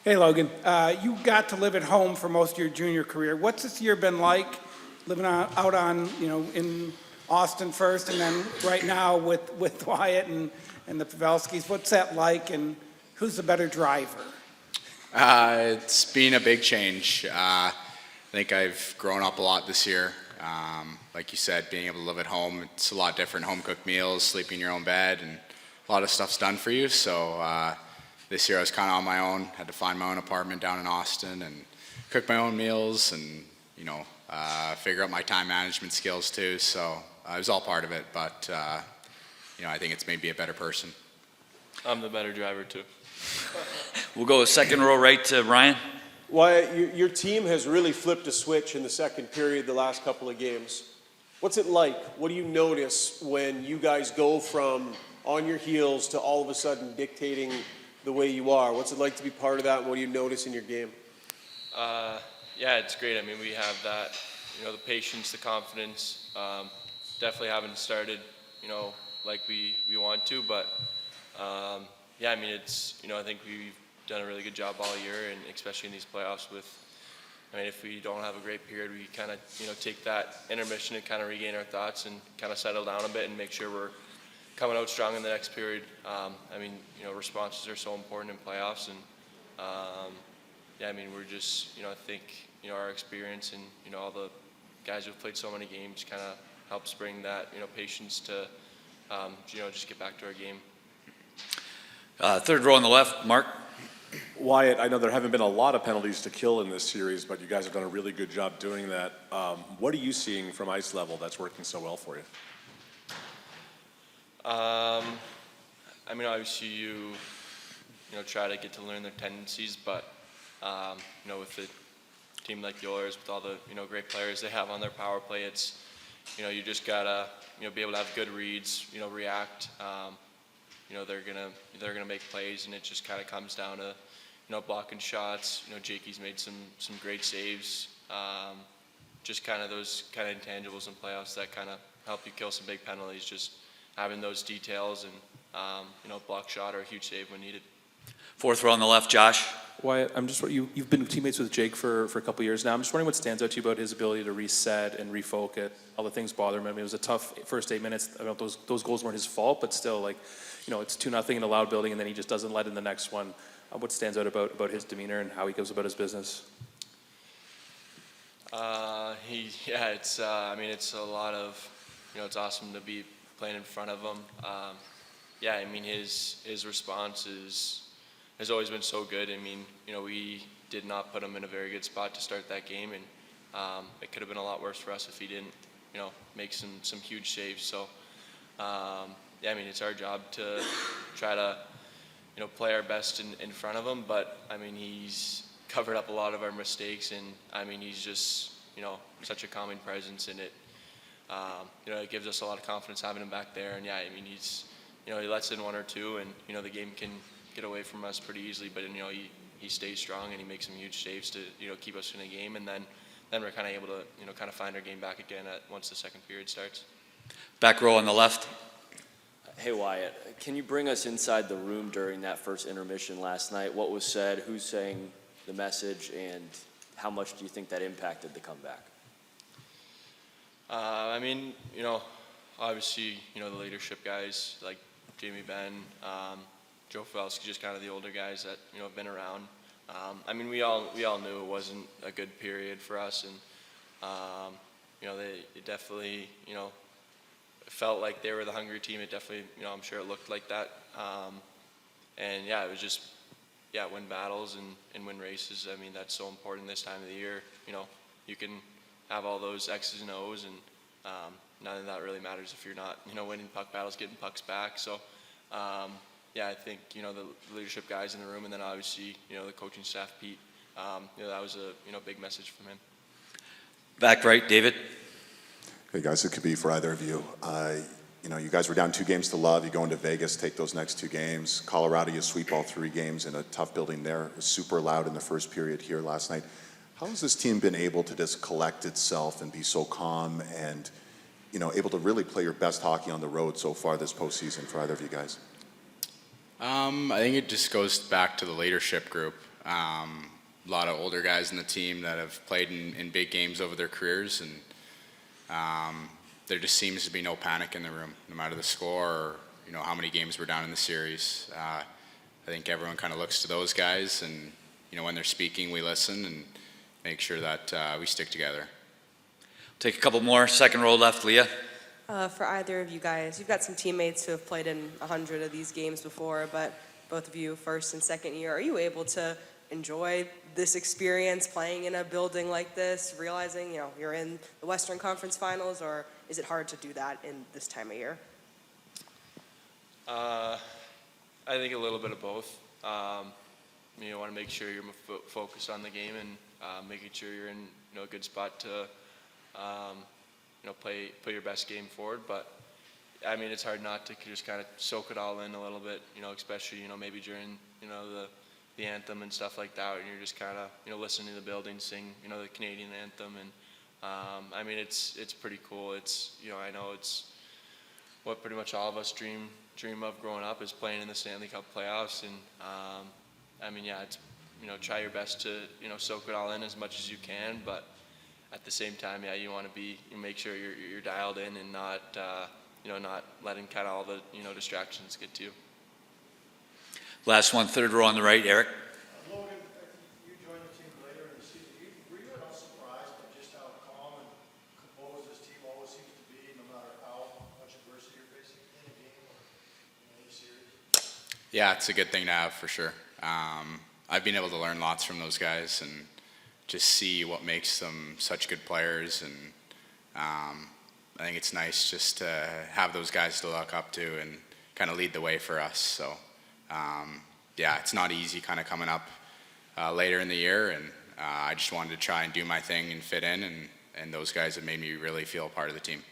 Hey, Logan. You got to live at home for most of your junior career. What's this year been like, living out on, in Austin first, and then right now with Wyatt and the Pavelskis? What's that like, and who's the better driver? It's been a big change. I think I've grown up a lot this year. Like you said, being able to live at home, it's a lot different. Home-cooked meals, sleeping in your own bed, and a lot of stuff's done for you. So this year I was kind of on my own. Had to find my own apartment down in Austin and cook my own meals and, figure out my time management skills too. So it was all part of it. But, I think it's made me a better person. I'm the better driver too. We'll go second row right to Ryan. Wyatt, your team has really flipped a switch in the second period the last couple of games. What's it like? What do you notice when you guys go from on your heels to all of a sudden dictating the way you are? What's it like to be part of that, and what do you notice in your game? Yeah, it's great. I mean, we have that, the patience, the confidence. Definitely haven't started, like we want to, but yeah, I mean, it's, I think we've done a really good job all year, and especially in these playoffs if we don't have a great period, we kind of, take that intermission and kind of regain our thoughts and kind of settle down a bit and make sure we're coming out strong in the next period. Responses are so important in playoffs, and we're just, I think, our experience and, all the guys who've played so many games kind of helps bring that, patience to, just get back to our game. Third row on the left, Mark. Wyatt, I know there haven't been a lot of penalties to kill in this series, but you guys have done a really good job doing that. What are you seeing from ice level that's working so well for you? Obviously you try to get to learn their tendencies, but, with a team like yours, with all the, great players they have on their power play, it's, you just gotta, be able to have good reads, react. They're gonna make plays, and it just kind of comes down to, blocking shots. Jakey's made some great saves. Just kind of those kind of intangibles in playoffs that kind of help you kill some big penalties. Just having those details and block shot or a huge save when needed. Fourth row on the left, Josh. Wyatt, you've been teammates with Jake for a couple years now. I'm just wondering what stands out to you about his ability to reset and refocus. All the things bother him. I mean, it was a tough first 8 minutes. I don't know if those goals weren't his fault, but still, it's 2-0 in a loud building, and then he just doesn't let in the next one. What stands out about his demeanor and how he goes about his business? It's a lot of, it's awesome to be playing in front of him. His response has always been so good. We did not put him in a very good spot to start that game, and it could have been a lot worse for us if he didn't, make some huge saves. So, it's our job to try to, play our best in front of him. But he's covered up a lot of our mistakes, and he's just, such a calming presence, and it gives us a lot of confidence having him back there. And he's, he lets in one or two, and the game can get away from us pretty easily. But he stays strong, and he makes some huge saves to keep us in a game, and then we're kind of able to kind of find our game back again once the second period starts. Back row on the left. Hey Wyatt, can you bring us inside the room during that first intermission last night? What was said, who's saying the message, and how much do you think that impacted the comeback? Obviously, the leadership guys like Jamie Benn, Joe Pavelski, just kind of the older guys that, have been around. We all knew it wasn't a good period for us, and, they definitely, felt like they were the hungry team. It definitely, I'm sure it looked like that. It was just, win battles and win races. That's so important this time of the year. You can have all those X's and O's, and none of that really matters if you're not, winning puck battles, getting pucks back. So, I think, the leadership guys in the room, and then obviously, the coaching staff, Pete, that was a, big message from him. Back right, David. Hey guys, it could be for either of you. You guys were down 2 games to love. You go into Vegas, take those next 2 games. Colorado, you sweep all 3 games in a tough building there. It was super loud in the first period here last night. How has this team been able to just collect itself and be so calm and, able to really play your best hockey on the road so far this postseason for either of you guys? I think it just goes back to the leadership group. A lot of older guys in the team that have played in big games over their careers, and there just seems to be no panic in the room, no matter the score or how many games we're down in the series. I think everyone kind of looks to those guys, and when they're speaking, we listen and make sure that we stick together. Take a couple more. Second row left, Leah. For either of you guys, you've got some teammates who have played in 100 of these games before, but both of you, first and second year, are you able to enjoy this experience playing in a building like this, realizing you're in the Western Conference Finals, or is it hard to do that in this time of year? I think a little bit of both. You want to make sure you're focused on the game and making sure you're in a good spot to play your best game forward. But I mean, it's hard not to just kind of soak it all in a little bit. Especially maybe during the anthem and stuff like that, and you're just kind of listening to the building sing the Canadian anthem, and I mean it's pretty cool. It's I know it's what pretty much all of us dream of growing up, is playing in the Stanley Cup playoffs, and I mean it's try your best to soak it all in as much as you can, but at the same time you want to make sure you're dialed in and not not letting kind of all the distractions get to you. Last one, third row on the right, Eric. Logan, you joined the team later in the season. Were you at all surprised by just how calm and composed this team always seems to be, no matter how much adversity you're facing in a game or in any series? Yeah, it's a good thing to have for sure. I've been able to learn lots from those guys and just see what makes them such good players, and I think it's nice just to have those guys to look up to and kind of lead the way for us. So yeah, it's not easy kind of coming up later in the year, and I just wanted to try and do my thing and fit in, and those guys have made me really feel a part of the team.